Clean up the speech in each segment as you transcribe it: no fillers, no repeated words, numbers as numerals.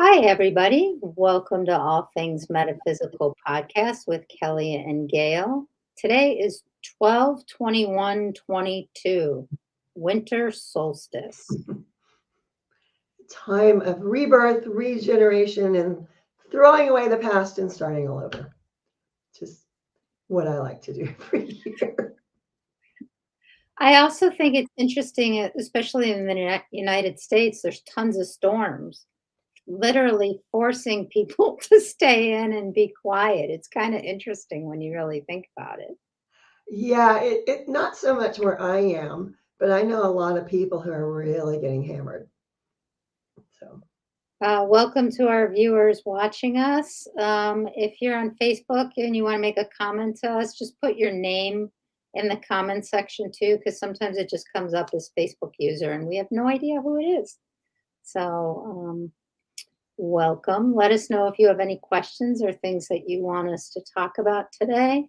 Hi, everybody. Welcome to All Things Metaphysical podcast with Kellie and Gail. Today is 12/21/22, winter solstice. Time of rebirth, regeneration, and throwing away the past and starting all over. Just what I like to do every year. I also think it's interesting, especially in the United States, there's tons of storms, literally forcing people to stay in and be quiet. It's kind of interesting when you really think about it. Yeah, it not so much where I am, but I know a lot of people who are really getting hammered. So Welcome to our viewers watching us. If you're on Facebook and you want to make a comment to us, just put your name in the comment section too, because sometimes it just comes up as Facebook user and we have no idea who it is. So, welcome. Let us know if you have any questions or things that you want us to talk about today.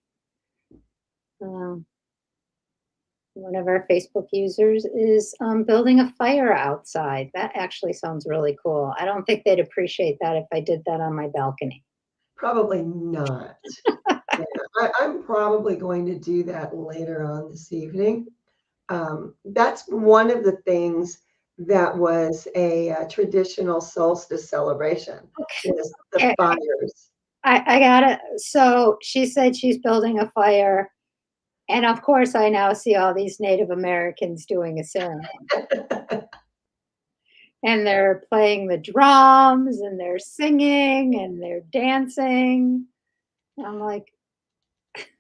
Um, One of our Facebook users is building a fire outside. That actually sounds really cool. I don't think they'd appreciate that if I did that on my balcony. probably not. Yeah, I'm probably going to do that later on this evening. That's one of the things that was a traditional solstice celebration is the Okay, fires. I got it. So she said she's building a fire. And of course, I now see all these Native Americans doing a ceremony. And they're playing the drums and they're singing and they're dancing. I'm like,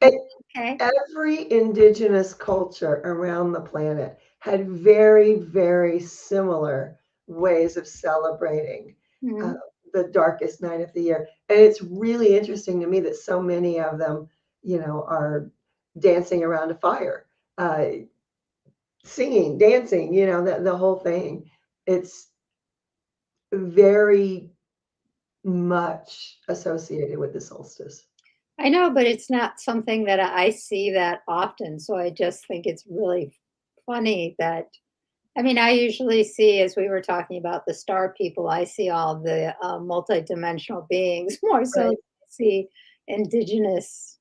okay. Every indigenous culture around the planet had very, very similar ways of celebrating uh, Mhm. the darkest night of the year. And it's really interesting to me that so many of them, are dancing around a fire, uh, singing, dancing, the whole thing. It's very much associated with the solstice. I know, but it's not something that I see that often. So I just think it's really funny that I mean, I usually see, as we were talking about the star people, I see all the multidimensional beings more so than Right. I see indigenous.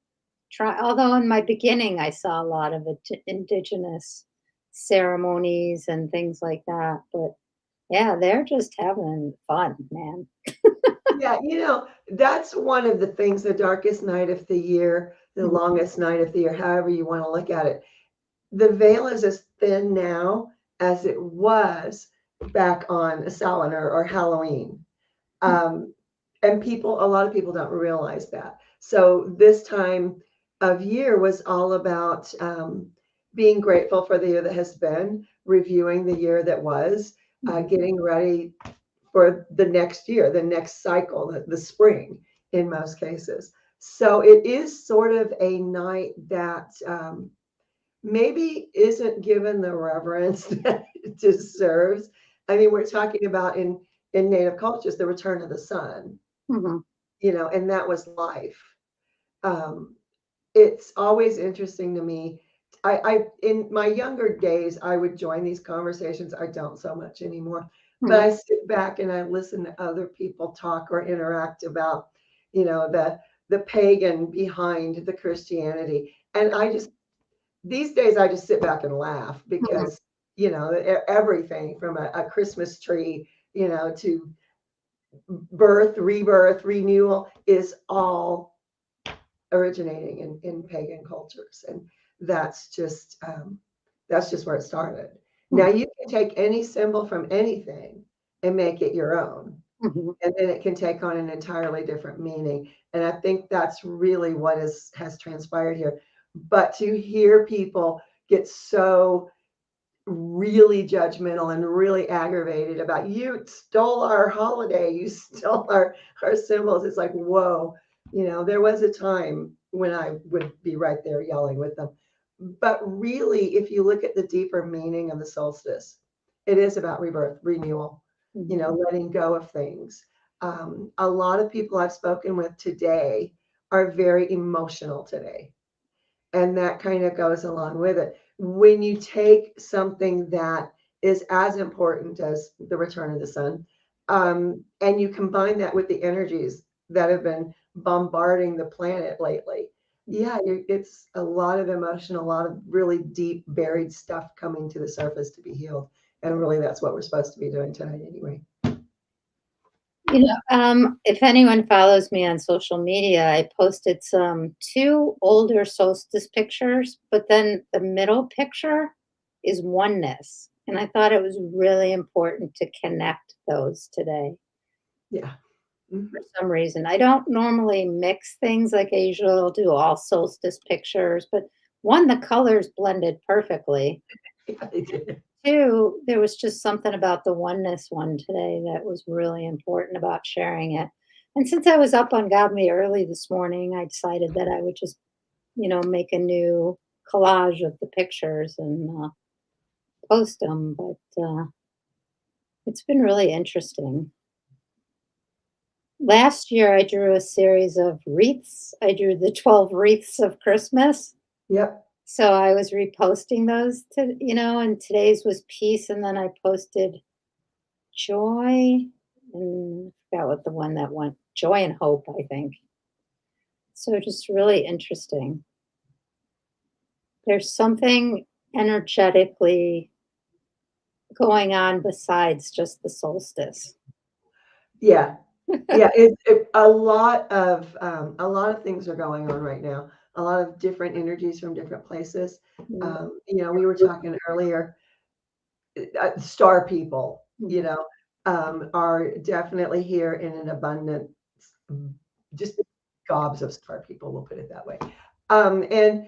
Although in my beginning, I saw a lot of indigenous ceremonies and things like that. But yeah, they're just having fun, man. Yeah, that's one of the things, the darkest night of the year, the Mhm. longest night of the year, however you want to look at it. The veil is as thin now as it was back on Samhain or Halloween. Um, and a lot of people don't realize that. So this time of year was all about being grateful for the year that has been, reviewing the year that was, getting ready for the next year, the next cycle, the spring in most cases. So it is sort of a night that maybe isn't given the reverence that it deserves. I mean, we're talking about in native cultures the return of the sun, Mhm. and that was life. Um, it's always interesting to me. I in my younger days, I would join these conversations. I don't so much anymore, but Mhm. I sit back and I listen to other people talk or interact about, the pagan behind the Christianity, and these days I just sit back and laugh Mhm. because everything from a Christmas tree, to birth, rebirth, renewal is all originating in pagan cultures, and that's just um, that's just where it started. Now Mhm. you can take any symbol from anything and make it your own, Mhm. and then it can take on an entirely different meaning. And I think that's really what has transpired here. But to hear people get so really judgmental and really aggravated about you stole our holiday, you stole our symbols. It's like, whoa, there was a time when I would be right there yelling with them. But really, if you look at the deeper meaning of the solstice, it is about rebirth, renewal, Mhm. letting go of things. A lot of people I've spoken with today are very emotional today, and that kind of goes along with it. When you take something that is as important as the return of the sun, And you combine that with the energies that have been bombarding the planet lately. Yeah, it's a lot of emotion, a lot of really deep, buried stuff coming to the surface to be healed. And really, that's what we're supposed to be doing tonight, anyway. If anyone follows me on social media, I posted some two older solstice pictures, but then the middle picture is oneness. And I thought it was really important to connect those today Yeah. Mhm. for some reason. I don't normally mix things like I usually do all solstice pictures, but one, the colors blended perfectly. Yeah, they did. Two, there was just something about the oneness one today that was really important about sharing it. And since I was up on God Me early this morning, I decided that I would just, make a new collage of the pictures and post them. But it's been really interesting. Last year, I drew a series of wreaths. I drew the 12 wreaths of Christmas. Yep. So I was reposting those and today's was peace. And then I posted joy and I forgot what the one that went joy and hope, I think. So just really interesting. There's something energetically going on besides just the solstice. Yeah. Yeah. A lot of things are going on right now. A lot of different energies from different places. Mm, We were talking earlier, star people, mhm, are definitely here in an abundance, just gobs of star people, we'll put it that way. And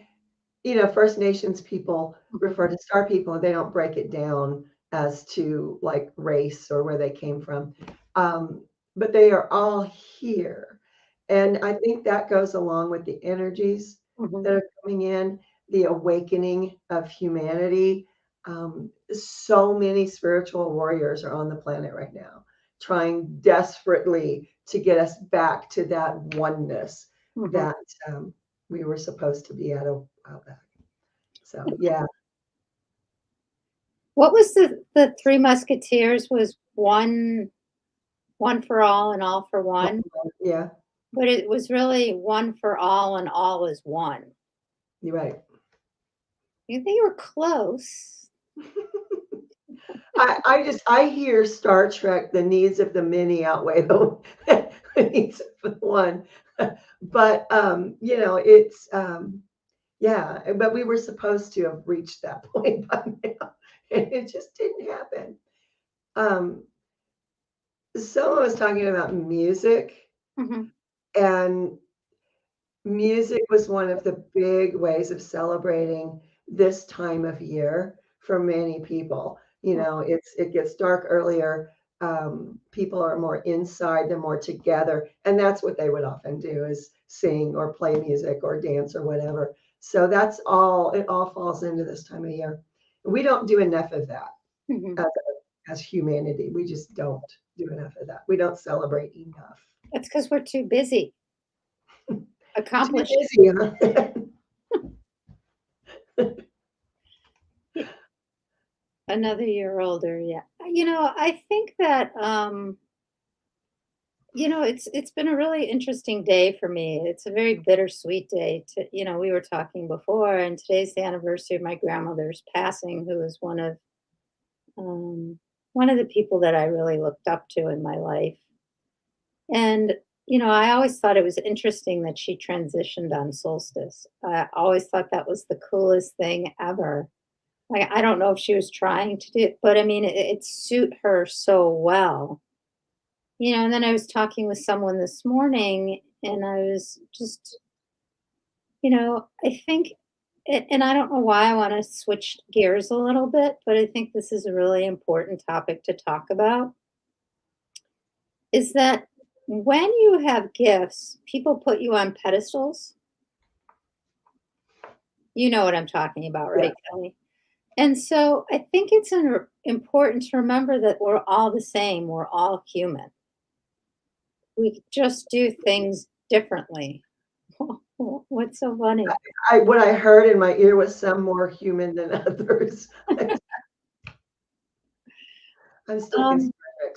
First Nations people refer to star people and they don't break it down as to like race or where they came from. Um, but they are all here. And I think that goes along with the energies mhm, that are coming in, the awakening of humanity. So many spiritual warriors are on the planet right now, trying desperately to get us back to that oneness mhm. that we were supposed to be at a while back. So yeah, What was the Three Musketeers was one for all and all for one, yeah, but it was really one for all and all is one. you're right. They were close. I hear Star Trek, the needs of the many outweigh the needs of the one. But it's yeah, but we were supposed to have reached that point by now. And it just didn't happen. Um, Someone was talking about music, Mhm, and music was one of the big ways of celebrating this time of year for many people. It gets dark earlier. People are more inside, they're more together, and that's what they would often do is sing or play music or dance or whatever. So that's all. It all falls into this time of year. We don't do enough of that mhm. as, as humanity. We just don't do enough of that. We don't celebrate enough. That's because 'cause we're too busy Too accomplishing. busy, huh? Another year older, yeah. I think that, it's been a really interesting day for me. It's a very bittersweet day we were talking before, and today's the anniversary of my grandmother's passing, who was um, one of the people that I really looked up to in my life. And, I always thought it was interesting that she transitioned on solstice. I always thought that was the coolest thing ever. Like, I don't know if she was trying to do it, but I mean, it suit her so well. And then I was talking with someone this morning and I was just, I think, and I don't know why I want to switch gears a little bit, but I think this is a really important topic to talk about is that when you have gifts, people put you on pedestals. You know what I'm talking about, Yeah. right, Kelly? And so I think it's important to remember that we're all the same. We're all human. We just do things differently. What's so funny? What I heard in my ear was some more human than others. I'm stuck in Um, Star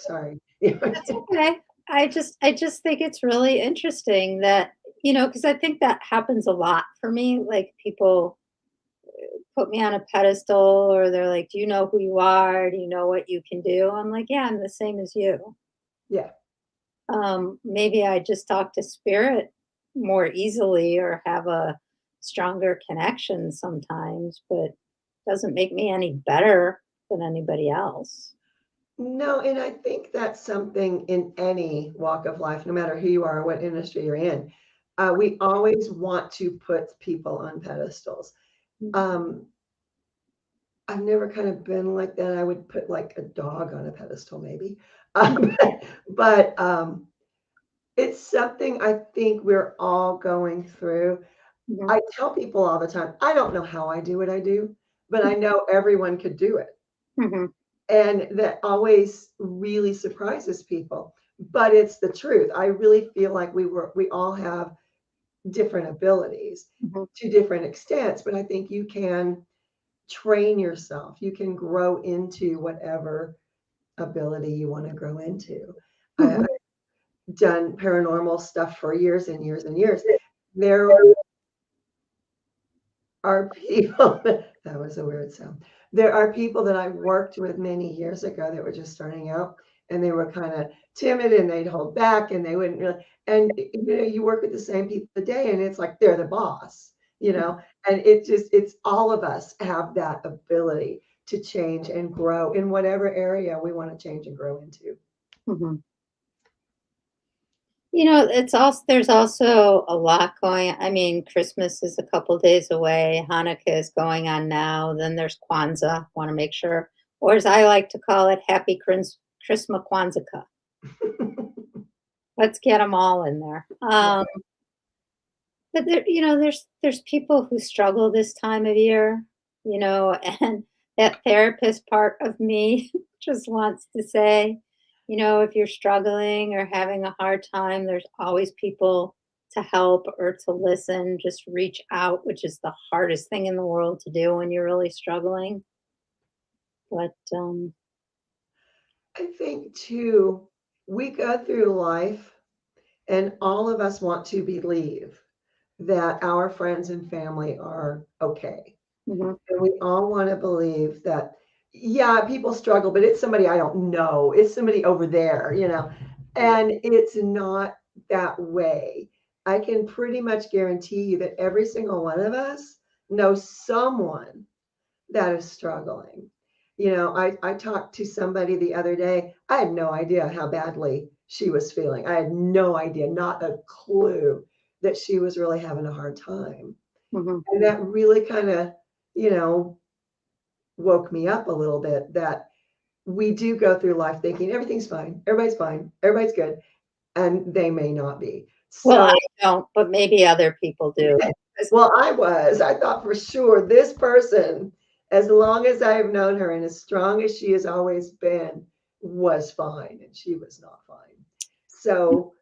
quick. Sorry. That's okay. I just think it's really interesting that, because I think that happens a lot for me. Like people put me on a pedestal or they're like, "Do you know who you are? Do you know what you can do?" I'm like, "Yeah, I'm the same as you." Yeah. Maybe I just talk to spirit more easily or have a stronger connection sometimes, but doesn't make me any better than anybody else. No, and I think that's something in any walk of life, no matter who you are or what industry you're in. We always want to put people on pedestals. Mhm. Um, I've never kind of been like that. I would put like a dog on a pedestal, maybe. Um, but it's something I think we're all going through. Mhm. I tell people all the time, I don't know how I do what I do, but I know everyone could do it. Mhm. And that always really surprises people. But it's the truth. I really feel like we all have different abilities Mhm. to different extents, but I think you can train yourself. You can grow into whatever ability you want to grow into. Mhm. I've done paranormal stuff for years and years and years. There are people, that was a weird sound. There are people that I worked with many years ago that were just starting out and they were kind of timid and they'd hold back and they wouldn't really, and you work with the same people today and it's like they're the boss, and it's all of us have that ability to change and grow in whatever area we want to change and grow into. Mhm. It's also there's also a lot going. I mean, Christmas is a couple days away. Hanukkah is going on now. Then there's Kwanzaa. Want to make sure, or as I like to call it, Happy Christmas Kwanzaa. Let's get them all in there. Yeah. But there's people who struggle this time of year, and that therapist part of me just wants to say, if you're struggling or having a hard time, there's always people to help or to listen. Just reach out, which is the hardest thing in the world to do when you're really struggling. But I think too, we go through life and all of us want to believe that our friends and family are okay. mhm, And we all want to believe that, yeah, people struggle, but it's somebody I don't know. It's somebody over there. And it's not that way. I can pretty much guarantee you that every single one of us knows someone that is struggling. I talked to somebody the other day. I had no idea how badly she was feeling. I had no idea, not a clue that she was really having a hard time. mhm, And that really kind of, you know, woke me up a little bit that we do go through life thinking everybody's fine, everybody's good, and they may not be. well, I So, don't, but maybe other people do. 'Cause- well, I thought for sure this person, as long as I've known her and as strong as she has always been, was fine, and she was not fine. So,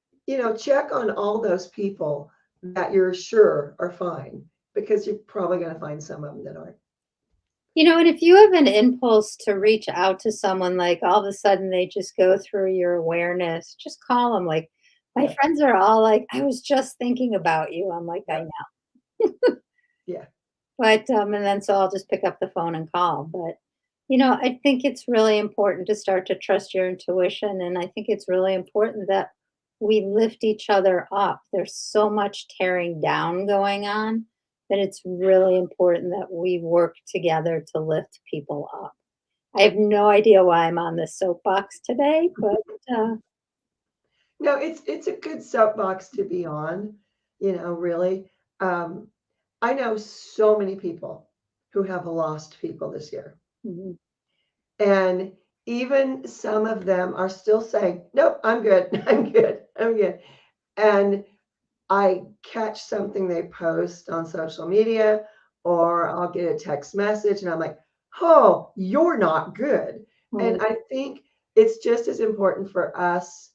check on all those people that you're sure are fine because you're probably going to find some of them that aren't. And if you have an impulse to reach out to someone, like all of a sudden they just go through your awareness, just call them. Like my Yeah, friends are all like, I was just thinking about you. I'm like, I yeah, know. yeah. But, and then so I'll just pick up the phone and call. But, I think it's really important to start to trust your intuition. And I think it's really important that we lift each other up. There's so much tearing down going on that it's really important that we work together to lift people up. I have no idea why I'm on this soapbox today, but No, it's a good soapbox to be on, really. Um, I know so many people who have lost people this year. mhm, And even some of them are still saying, nope, I'm good. I'm good. I'm good. And I catch something they post on social media, or I'll get a text message and I'm like, oh, you're not good. mhm, And I think it's just as important for us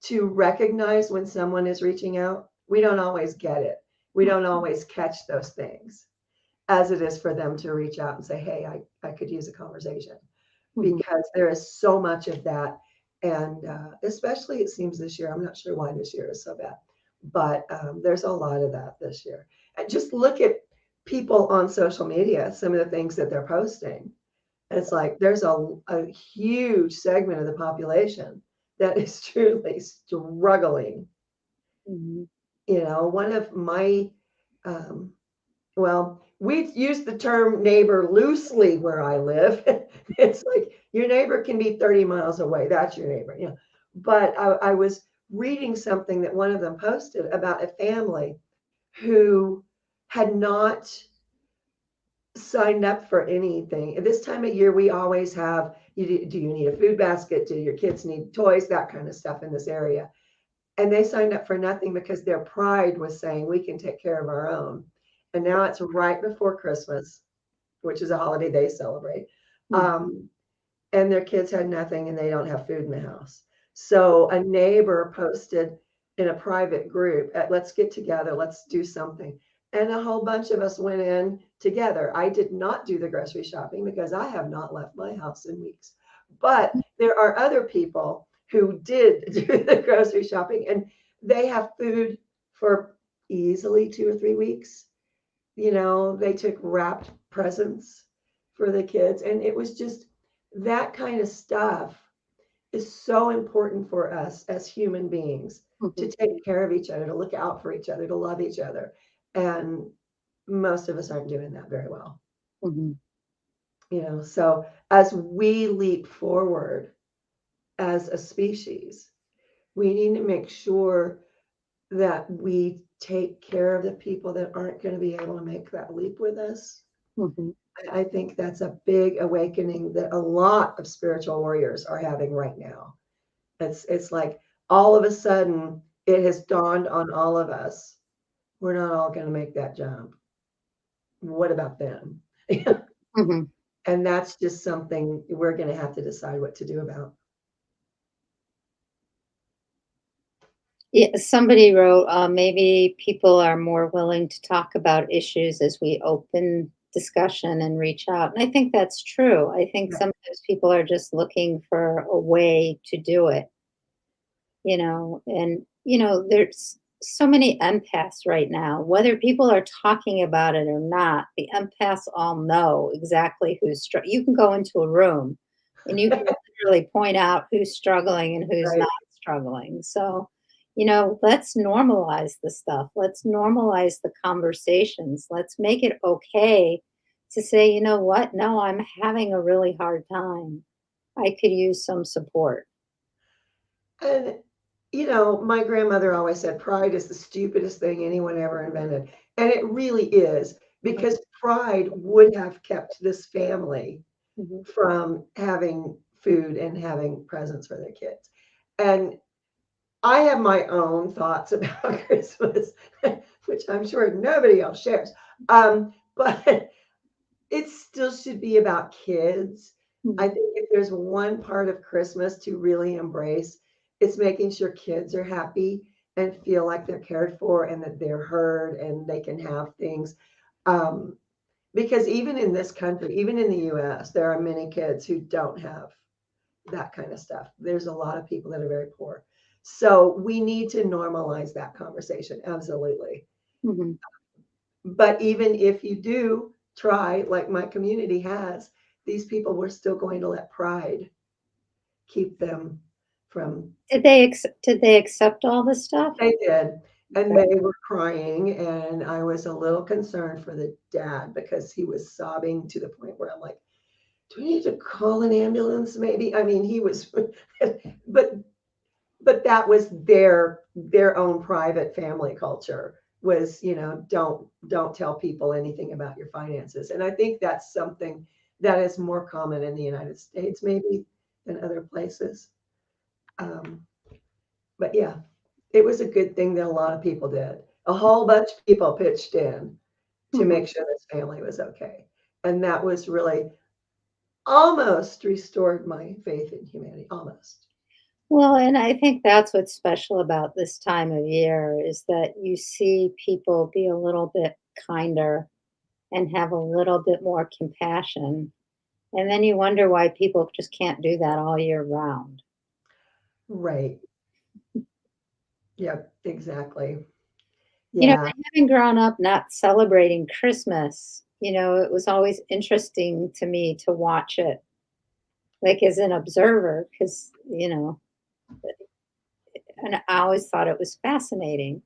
to recognize when someone is reaching out. We don't always get it. We don't always catch those things as it is for them to reach out and say, hey, I could use a conversation mhm, because there is so much of that. And especially it seems this year, I'm not sure why this year is so bad, but there's a lot of that this year. And just look at people on social media, some of the things that they're posting. And it's like there's a huge segment of the population that is truly struggling. Mhm. One of my, um, well, we use the term neighbor loosely where I live. It's like your neighbor can be 30 miles away. That's your neighbor. But I was reading something that one of them posted about a family who had not signed up for anything. At this time of year, we always have, do you need a food basket? Do your kids need toys? That kind of stuff in this area. And they signed up for nothing because their pride was saying we can take care of our own. And now it's right before Christmas, which is a holiday they celebrate. Mhm. Um, and their kids had nothing and they don't have food in the house. So a neighbor posted in a private group, let's get together, let's do something. And a whole bunch of us went in together. I did not do the grocery shopping because I have not left my house in weeks. But there are other people who did do the grocery shopping and they have food for easily 2 or 3 weeks. They took wrapped presents for the kids. And it was just that kind of stuff is so important for us as human beings to Mhm. take care of each other, to look out for each other, to love each other. And most of us aren't doing that very well. Mhm. So as we leap forward as a species, we need to make sure that we take care of the people that aren't going to be able to make that leap with us. Mhm. I think that's a big awakening that a lot of spiritual warriors are having right now. It's like all of a sudden it has dawned on all of us. We're not all going to make that jump. What about them? Mhm. And that's just something we're going to have to decide what to do about. Yeah, somebody wrote, maybe people are more willing to talk about issues as we open discussion and reach out. And I think that's true. I think Yeah. sometimes people are just looking for a way to do it, and, there's so many empaths right now, whether people are talking about it or not, the empaths all know exactly you can go into a room and you can literally point out who's struggling and who's Right. not struggling. So, let's normalize the stuff. Let's normalize the conversations. Let's make it okay to say, you know what? No, I'm having a really hard time. I could use some support. And, my grandmother always said pride is the stupidest thing anyone ever invented. And it really is because pride would have kept this family Mhm. from having food and having presents for their kids. And I have my own thoughts about Christmas, which I'm sure nobody else shares. But it still should be about kids. I Mhm. think if there's one part of Christmas to really embrace, it's making sure kids are happy and feel like they're cared for and that they're heard and they can have things. Um, because even in this country, even in the US, there are many kids who don't have that kind of stuff. There's a lot of people that are very poor. So we need to normalize that conversation. Absolutely. Mhm. But even if you do try, like my community has, these people were still going to let pride keep them from. Did they accept all this stuff? They did. And Okay. they were crying. And I was a little concerned for the dad because he was sobbing to the point where I'm like, do we need to call an ambulance maybe? I mean, he was, but that was their own private family culture was don't tell people anything about your finances. And I think that's something that is more common in the United States maybe than other places. um, but yeah, it was a good thing that a lot of people did. A whole bunch of people pitched in to Mhm. make sure this family was okay, and that was really almost restored my faith in humanity, almost. Well, and I think that's what's special about this time of year is that you see people be a little bit kinder and have a little bit more compassion. And then you wonder why people just can't do that all year round. Right. Yep, exactly. You know, Yeah. having grown up not celebrating Christmas, it was always interesting to me to watch it, like as an observer, because, and I always thought it was fascinating.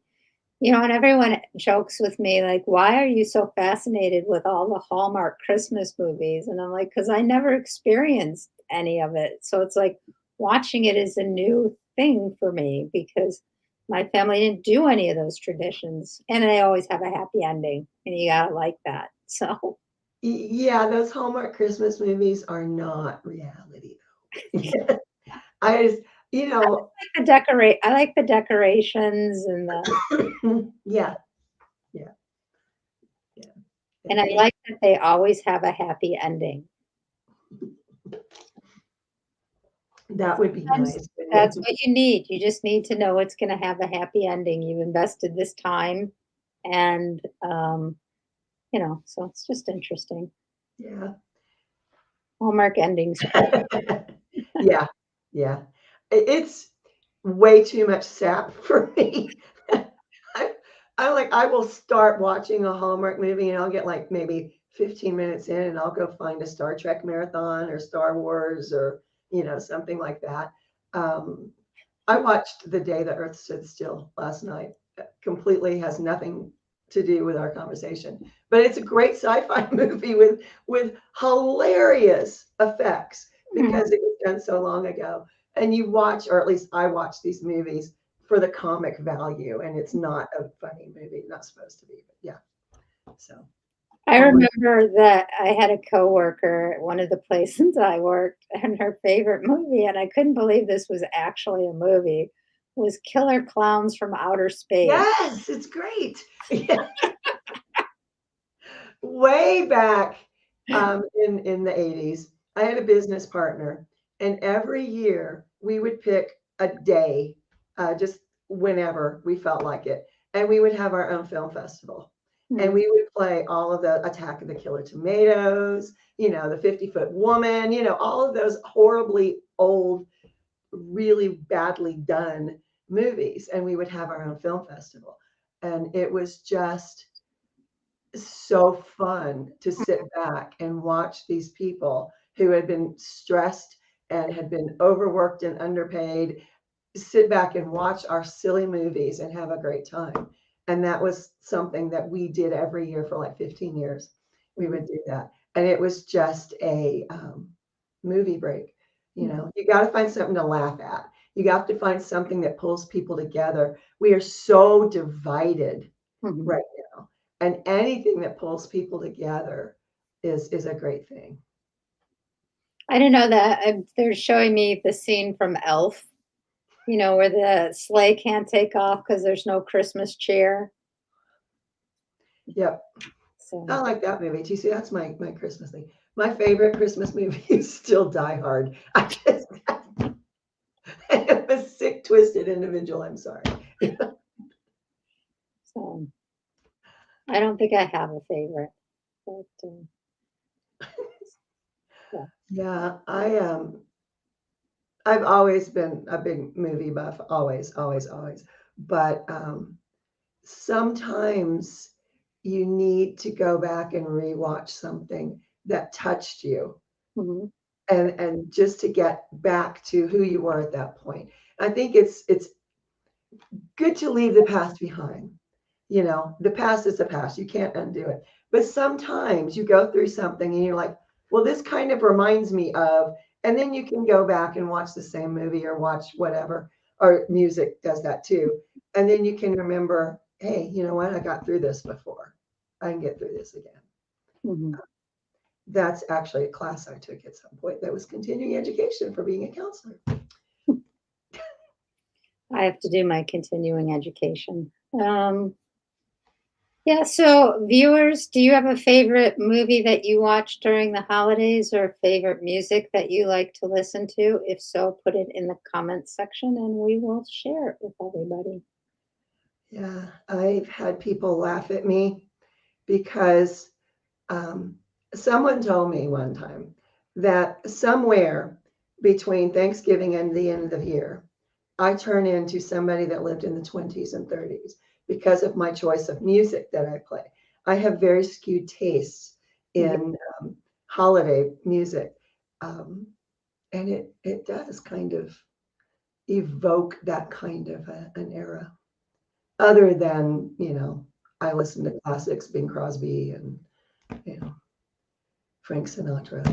And everyone jokes with me, like, why are you so fascinated with all the Hallmark Christmas movies? And I'm like, because I never experienced any of it. So it's like watching it is a new thing for me because my family didn't do any of those traditions. And they always have a happy ending. And you gotta like that. So Yeah, those Hallmark Christmas movies are not reality though. I just, you know, I like the decorations and yeah, yeah, yeah. and I It, like that they always have a happy ending. that would be Sometimes nice, that's wouldn't what you need. You just need to know it's gonna have a happy ending. You've invested this time and, so it's just interesting. it? Hallmark endings. Yeah. Yeah, yeah. It's way too much sap for me. I, I will start watching a Hallmark movie and I'll get like maybe 15 minutes in and I'll go find a Star Trek marathon or Star Wars or, something like that. Um, I watched The Day the Earth Stood Still last night. Completely has nothing to do with our conversation, but it's a great sci-fi movie with hilarious effects Mhm. because it was done so long ago. And you watch, or at least I watch these movies for the comic value, and it's not a funny movie, not supposed to be, but yeah. So I Hallmark. remember that I had a coworker at one of the places I worked, and her favorite movie, and I couldn't believe this was actually a movie, was Killer Clowns from Outer Space. Yes, it's great. Yeah. Way back in the 80s, I had a business partner, and every year we would pick a day, just whenever we felt like it, and we would have our own film festival. And Mhm. we would play all of the Attack of the Killer Tomatoes, the 50-Foot Woman, all of those horribly old, really badly done movies. And we would have our own film festival. And it was just so fun to sit back and watch these people who had been stressed and had been overworked and underpaid sit back and watch our silly movies and have a great time. And that was something that we did every year for like 15 years. We Mhm. would do that. And it was just a movie break. Mhm. You got to find something to laugh at. You got to find something that pulls people together. We are so divided Mhm. right now. And anything that pulls people together is a great thing. I don't know that they're showing me the scene from Elf, where the sleigh can't take off because there's no Christmas cheer. Yep. I So like that movie too. See, that's my Christmas thing. My favorite Christmas movie is still Die Hard. I just am a sick, twisted individual. I'm sorry. so I don't think I have a favorite, but, yeah. Yeah, I've always been a big movie buff, always, always, always. But sometimes you need to go back and rewatch something that touched you Mhm. and just to get back to who you were at that point. I think it's good to leave the past behind. The past is the past. You can't undo it. But sometimes you go through something and you're like, well, this kind of reminds me of, and then you can go back and watch the same movie or watch whatever, or music does that too. And then you can remember, hey, you know what? I got through this before. I can get through this again. Mhm. That's actually a class I took at some point that was continuing education for being a counselor. I have to do my continuing education. Yeah, so viewers, do you have a favorite movie that you watch during the holidays or favorite music that you like to listen to? If so, put it in the comments section and we will share it with everybody. Yeah, I've had people laugh at me because Um, someone told me one time that somewhere between Thanksgiving and the end of the year, I turn into somebody that lived in the 20s and 30s because of my choice of music that I play. I have very skewed tastes Yeah. in holiday music. Um, and it does kind of evoke that kind of an era. Other than, I listen to classics, Bing Crosby and, you know, Frank Sinatra.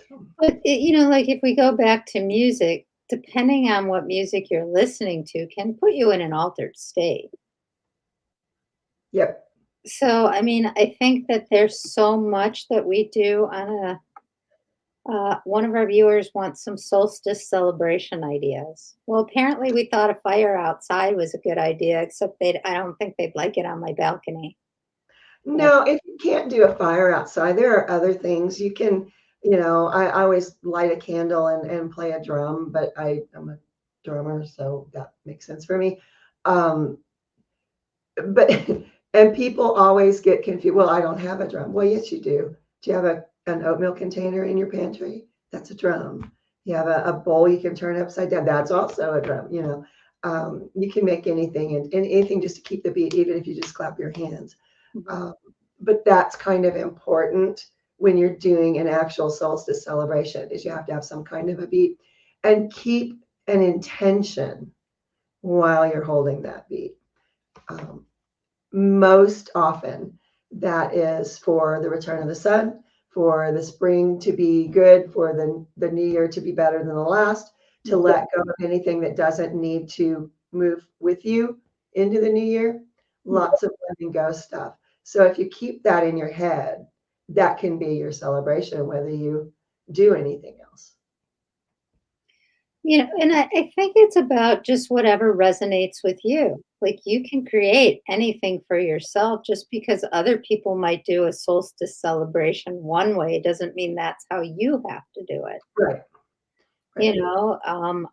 So, But like if we go back to music, depending on what music you're listening to, can put you in an altered state. yep. So, I mean, I think that there's so much that we do on a. One of our viewers wants some solstice celebration ideas. Well, apparently we thought a fire outside was a good idea, except I don't think they'd like it on my balcony. But No, if you can't do a fire outside, there are other things you can, I always light a candle and play a drum, but I'm a drummer, so that makes sense for me. Um, but and people always get confused. Well, I don't have a drum. Well, yes, you do. Do you have an oatmeal container in your pantry? That's a drum. You have a bowl you can turn upside down. That's also a drum. You can make anything and anything just to keep the beat, even if you just clap your hands. mhm. Um, but that's kind of important when you're doing an actual solstice celebration, is you have to have some kind of a beat and keep an intention while you're holding that beat. Um, Most often, that is for the return of the sun, for the spring to be good, for the new year to be better than the last, to Yeah. let go of anything that doesn't need to move with you into the new year. Lots of letting go stuff. So if you keep that in your head, that can be your celebration, whether you do anything else. And I think it's about just whatever resonates with you. Like you can create anything for yourself just because other people might do a solstice celebration one way doesn't mean that's how you have to do it. Right,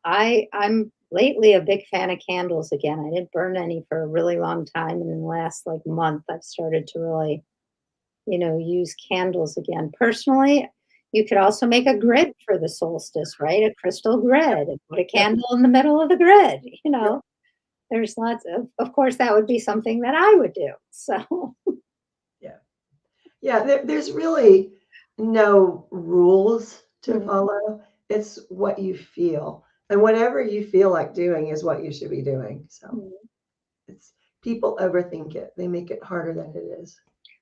right. I'm lately a big fan of candles again. I didn't burn any for a really long time, and in the last like month, I've started to really, use candles again. Personally, you could also make a grid for the solstice, right? A crystal grid, and put a Yep, candle in the middle of the grid. yep, There's lots of course, that would be something that I would do. So, yeah. Yeah, there's really no rules to mm, follow. It's what you feel. And whatever you feel like doing is what you should be doing. So mm. it's people overthink it. They make it harder than it is.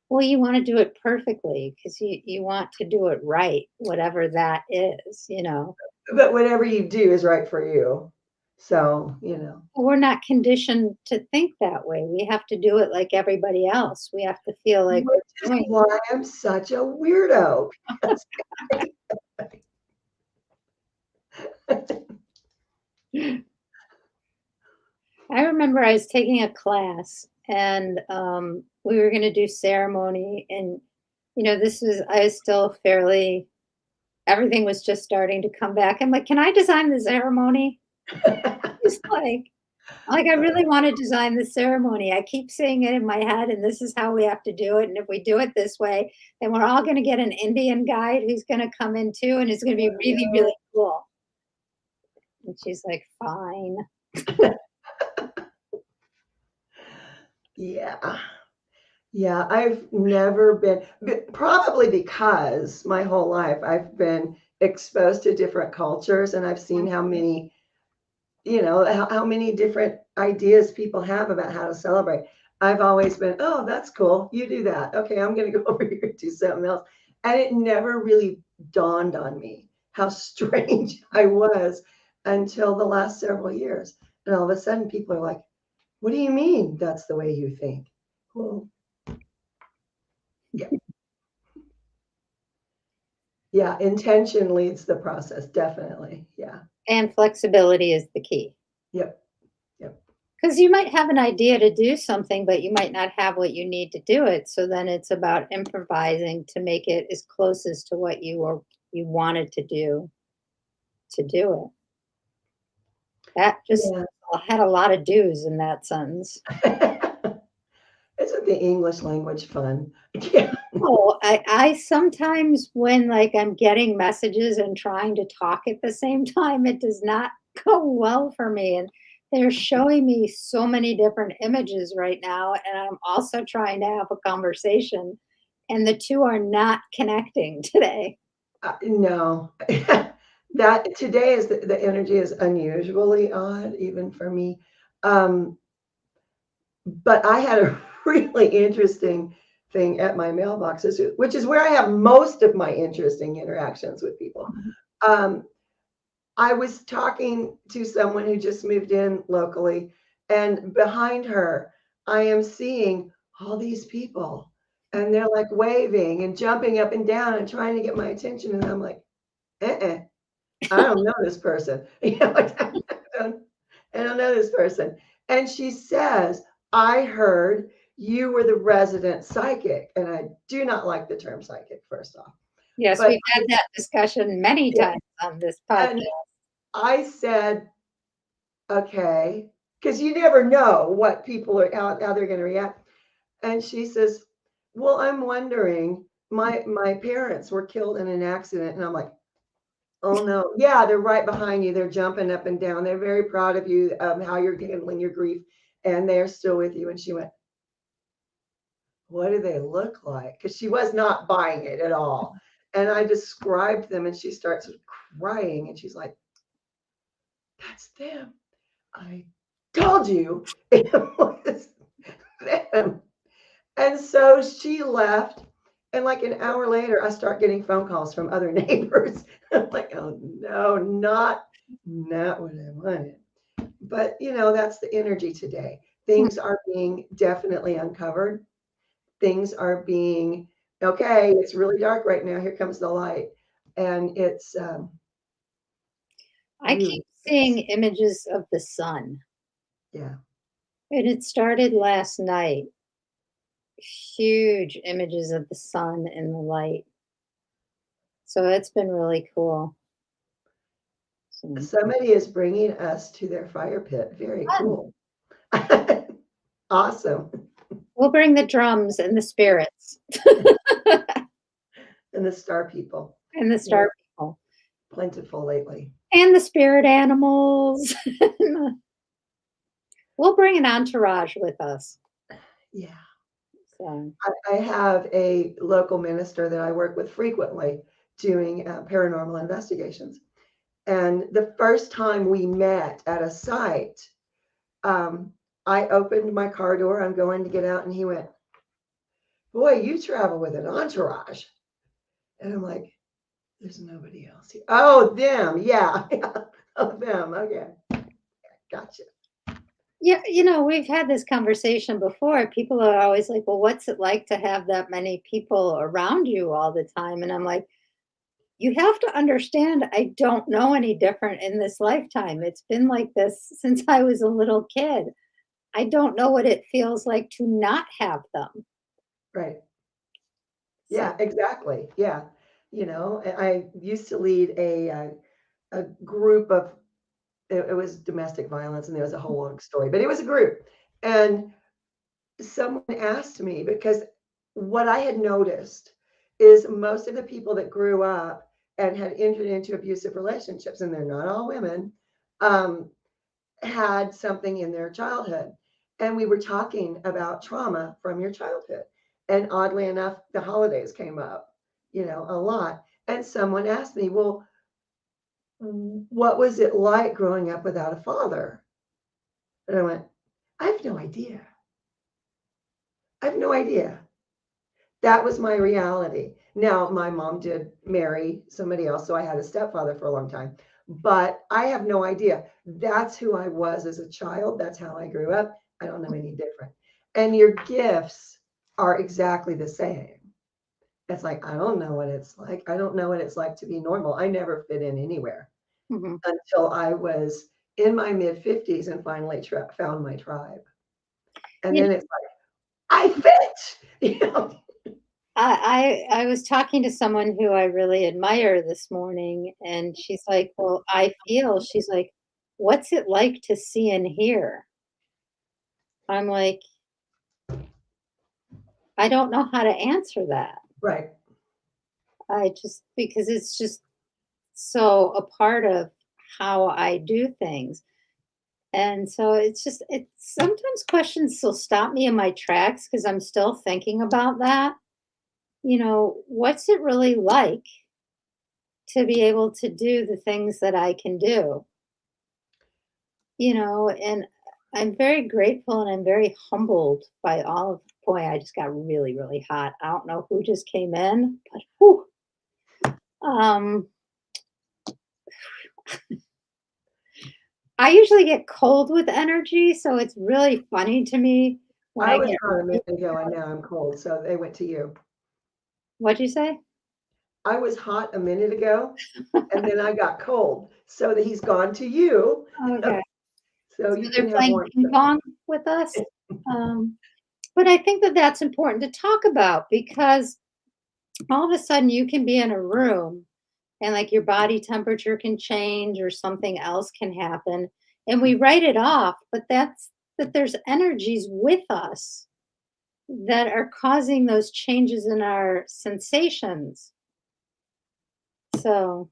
Well, you want to do it perfectly because you want to do it right, whatever that is. But whatever you do is right for you. So, We're not conditioned to think that way. We have to do it like everybody else. We have to feel like which is we're doing why I'm such a weirdo. it. I remember I was taking a class and we were going to do ceremony. And, I was still fairly, everything was just starting to come back. I'm like, can I design the ceremony? Just like I really want to design the ceremony. I keep seeing it in my head, and this is how we have to do it. And if we do it this way, then we're all going to get an Indian guide who's going to come in too, and it's going to be really, really cool. And she's like, fine. Yeah. Yeah, I've never been, probably because my whole life I've been exposed to different cultures and I've seen how many, how many different ideas people have about how to celebrate. I've always been, oh, that's cool. You do that. Okay, I'm going to go over here and do something else. And it never really dawned on me how strange I was until the last several years. And all of a sudden people are like, what do you mean that's the way you think? Well, yeah. Yeah, intention leads the process, definitely. Yeah. And flexibility is the key. Yep. Yep. Because you might have an idea to do something, but you might not have what you need to do it. So then it's about improvising to make it as close as to what you wanted to do it. That just Yeah. had a lot of do's in that sentence. Isn't the English language fun? Yeah. Oh, I sometimes when like I'm getting messages and trying to talk at the same time, it does not go well for me. And they're showing me so many different images right now. And I'm also trying to have a conversation. And the two are not connecting today. No, that today is the energy is unusually odd, even for me. Um, but I had a really interesting thing at my mailboxes, which is where I have most of my interesting interactions with people. Um, I was talking to someone who just moved in locally, and behind her, I am seeing all these people, and they're like waving and jumping up and down and trying to get my attention. And I'm like, uh-uh, I don't know this person. Like, don't, I don't know this person. And she says, I heard you were the resident psychic. And I do not like the term psychic, first off. Yes, But we've had that discussion many yeah, times on this podcast. and I said, okay, because you never know what people are how they're going to react. And she says, well, I'm wondering, my parents were killed in an accident. And I'm like, oh no, yeah, they're right behind you. They're jumping up and down. They're very proud of you, how you're handling your grief, and they're still with you. And she went, what do they look like? Because she was not buying it at all. And I described them, and she starts crying, and she's like, that's them. I told you it was them. And so she left. And like an hour later, I start getting phone calls from other neighbors. I'm like, oh no, not what I wanted. But that's the energy today. Hmm. Things are being definitely uncovered. Things are being okay. It's really dark right now. Here comes the light, and it's I really keep seeing images of the sun, yeah. and it started last night. Huge images of the sun and the light. So it's been really cool. So, Somebody is bringing us to their fire pit. Very fun. cool. Awesome. We'll bring the drums and the spirits And the star people. and the Yeah, star people plentiful lately. and the spirit animals. We'll bring an entourage with us. Yeah. So, I have a local minister that I work with frequently doing paranormal investigations. And the first time we met at a site, um, I opened my car door. I'm going to get out, and he went, boy, you travel with an entourage. And I'm like, there's nobody else here. Oh, them. Yeah. Oh, them. Okay. Gotcha. yeah, we've had this conversation before. People are always like, well, what's it like to have that many people around you all the time? And I'm like, you have to understand, I don't know any different in this lifetime. It's been like this since I was a little kid. I don't know what it feels like to not have them. Right. So, Yeah, exactly. Yeah. I used to lead a group of, it was domestic violence, and there was a whole long story, but it was a group. And someone asked me, because what I had noticed is most of the people that grew up and had entered into abusive relationships, and they're not all women, um, had something in their childhood. And we were talking about trauma from your childhood. And oddly enough, the holidays came up, a lot. And someone asked me, well, what was it like growing up without a father? And I went, I have no idea. I have no idea. That was my reality. Now, my mom did marry somebody else, so I had a stepfather for a long time, but I have no idea. That's who I was as a child. That's how I grew up. I don't know any different. And your gifts are exactly the same. It's like, I don't know what it's like. I don't know what it's like to be normal. I never fit in anywhere mhm. until I was in my mid 50s and finally found my tribe. And You then know, it's like, I fit. I was talking to someone who I really admire this morning, and she's like, "Well, I feel," she's like, "What's it like to see and hear?" I'm like, I don't know how to answer that. Right. I just because it's just so a part of how I do things. And so it's sometimes questions still stop me in my tracks because I'm still thinking about that. What's it really like to be able to do the things that I can do? And I'm very grateful and I'm very humbled by all of boy, I just got really, really hot. I don't know who just came in, but whew, um, I usually get cold with energy, so it's really funny to me when I I was get hot a really minute ago and hot. now I'm cold, so they went to you. What'd you say? I was hot a minute ago and then I got cold, so that he's gone to you, Okay. so So you they're can have playing warmth. ping pong with us. Um, but I think that that's important to talk about because all of a sudden you can be in a room and like your body temperature can change or something else can happen and we write it off, but that there's energies with us that are causing those changes in our sensations. So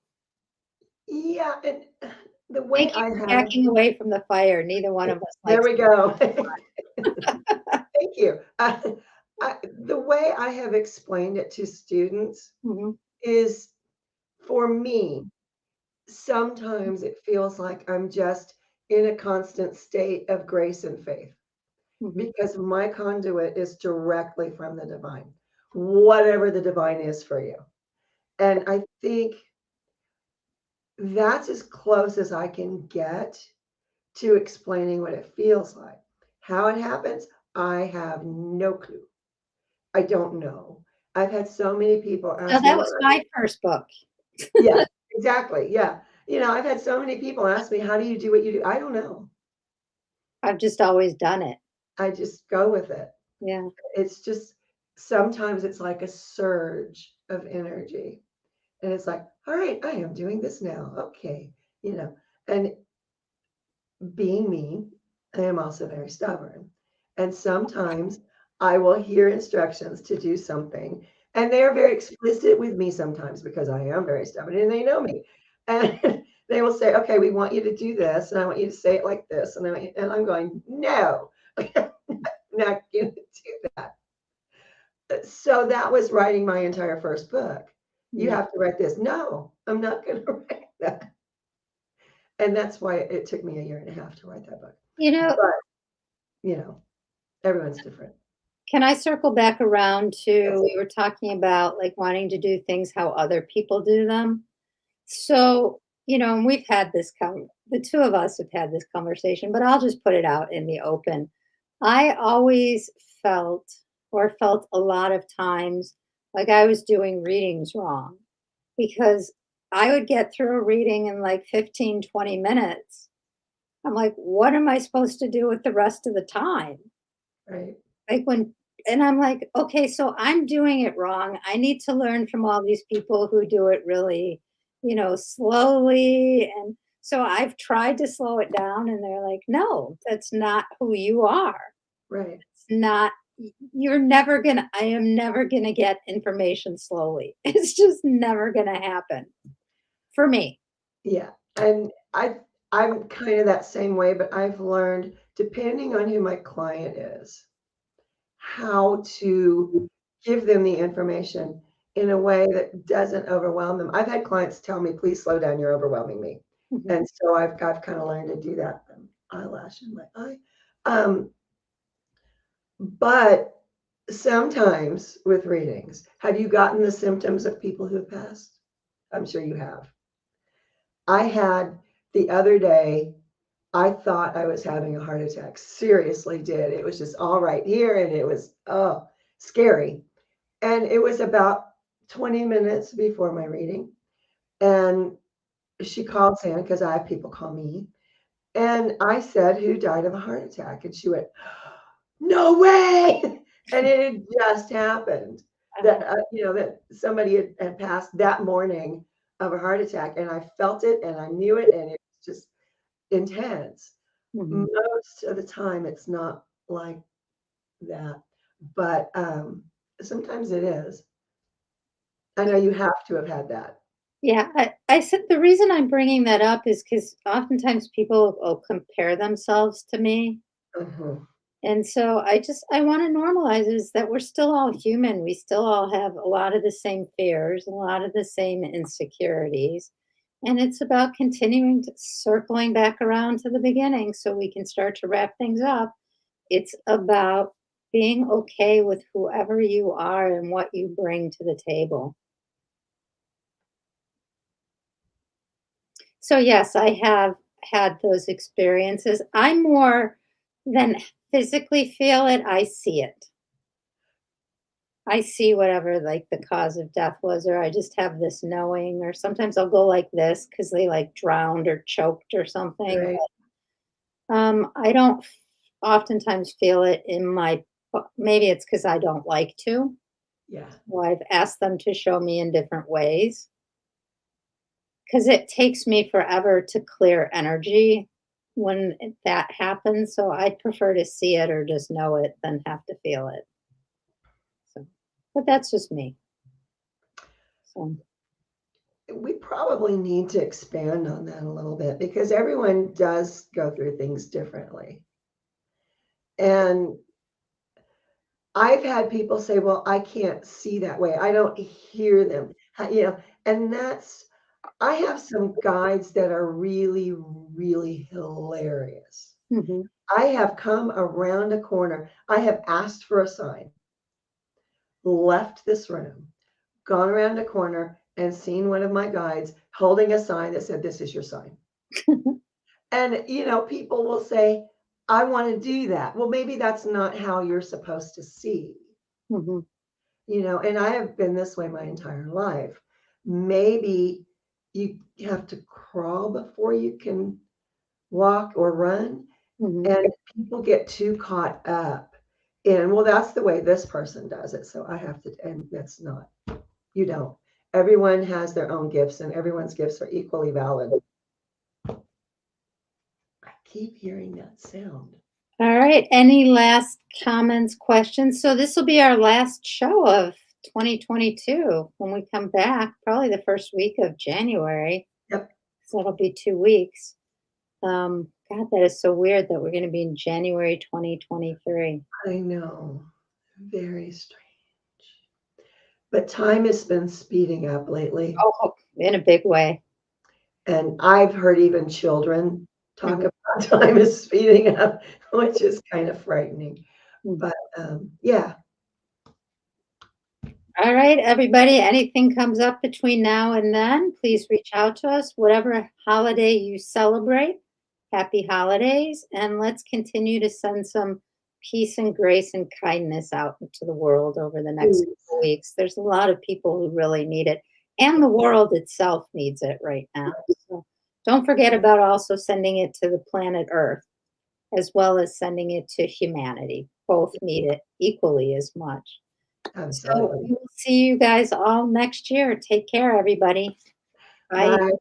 Yeah, and the way thank you I for have backing away from the fire. Neither one of us there likes. we go. Thank you. The way I have explained it to students Mhm, is, for me, sometimes it feels like I'm just in a constant state of grace and faith mhm. because my conduit is directly from the divine, whatever the divine is for you. And I think that's as close as I can get to explaining what it feels like. How it happens, I have no clue. I don't know. I've had so many people So ask me, that "Well," was my first book. yeah, exactly. Yeah. I've had so many people ask me, "How do you do what you do?" I don't know. I've just always done it. I just go with it. Yeah. It's just sometimes it's like a surge of energy. And it's like, all right, I am doing this now. Okay. You know, and being me, I am also very stubborn. And sometimes I will hear instructions to do something, and they are very explicit with me sometimes because I am very stubborn and they know me. And they will say, okay, we want you to do this, and I want you to say it like this. And I'm going, no, I'm not going to do that. So that was writing my entire first book. You Yeah. have to write this. No, I'm not going to write that. And that's why it took me a year and a half to write that book. You know, But, you know, everyone's different. can I circle back around to Yes. we were talking about like wanting to do things how other people do them? So, and we've had the two of us have had this conversation, but I'll just put it out in the open. I always felt or felt a lot of times like I was doing readings wrong because I would get through a reading in like 15, 20 minutes. I'm like, what am I supposed to do with the rest of the time? Right. Like and I'm like, okay, so I'm doing it wrong. I need to learn from all these people who do it really, slowly. And so I've tried to slow it down, and they're like, no, that's not who you are. Right. It's not, you're never gonna, I am never gonna get information slowly. It's just never gonna happen for me. Yeah. And I'm kind of that same way, but I've learned, depending on who my client is, how to give them the information in a way that doesn't overwhelm them. I've had clients tell me, please slow down, you're overwhelming me. Mhm. And so I've kind of learned to do that. Eyelash in my eye. Um, but sometimes with readings, have you gotten the symptoms of people who have passed? I'm sure you have. I had the other day, I thought I was having a heart attack. Seriously did. It was just all right here and it was scary. And it was about 20 minutes before my reading. And she called Santa because I have people call me. And I said, who died of a heart attack? And she went, no way. And it had just happened that, Uh-huh. that somebody had passed that morning of a heart attack. And I felt it and I knew it. And it was just intense. Mhm. Most of the time, it's not like that. But sometimes it is. I know you have to have had that. Yeah, I said the reason I'm bringing that up is because oftentimes people will compare themselves to me. Mhm. And so I want to normalize is that we're still all human. We still all have a lot of the same fears, a lot of the same insecurities. And it's about continuing to circling back around to the beginning so we can start to wrap things up. It's about being okay with whoever you are and what you bring to the table. So, yes, I have had those experiences. I more than physically feel it, I see it. I see whatever, like, the cause of death was, or I just have this knowing, or sometimes I'll go like this because they, like, drowned or choked or something, Right. I don't oftentimes feel it in my maybe it's because I don't like to. Yeah. Well, I've asked them to show me in different ways because it takes me forever to clear energy when that happens, so I prefer to see it or just know it than have to feel it, so but that's just me, so We probably need to expand on that a little bit because everyone does go through things differently. And I've had people say, "Well, I can't see that way. I don't hear them." And that's I have some guides that are really, really hilarious. Mhm. I have come around a corner. I have asked for a sign, left this room, gone around a corner, and seen one of my guides holding a sign that said, "This is your sign." And, people will say, "I want to do that." Well, maybe that's not how you're supposed to see, Mhm. and I have been this way my entire life. Maybe you have to crawl before you can walk or run. Mhm. And people get too caught up in, well, that's the way this person does it. So I have to, and that's not, you don't. Everyone has their own gifts and everyone's gifts are equally valid. I keep hearing that sound. All right. Any last comments, questions? So this will be our last show of 2022 when we come back, probably the first week of January. Yep, So it'll be 2 weeks. God, that is so weird that we're going to be in January 2023. I know. Very strange. But time has been speeding up lately. Oh, in a big way. And I've heard even children talk Mhm. about time is speeding up, which is kind of frightening. Mhm. But yeah, All right, everybody. Anything comes up between now and then, please reach out to us. Whatever holiday you celebrate, happy holidays. And let's continue to send some peace and grace and kindness out into the world over the next please. couple weeks. There's a lot of people who really need it, and the world itself needs it right now. So don't forget about also sending it to the planet Earth, as well as sending it to humanity. Both need it equally as much. So Absolutely. we will see you guys all next year. Take care, everybody. Bye. Bye.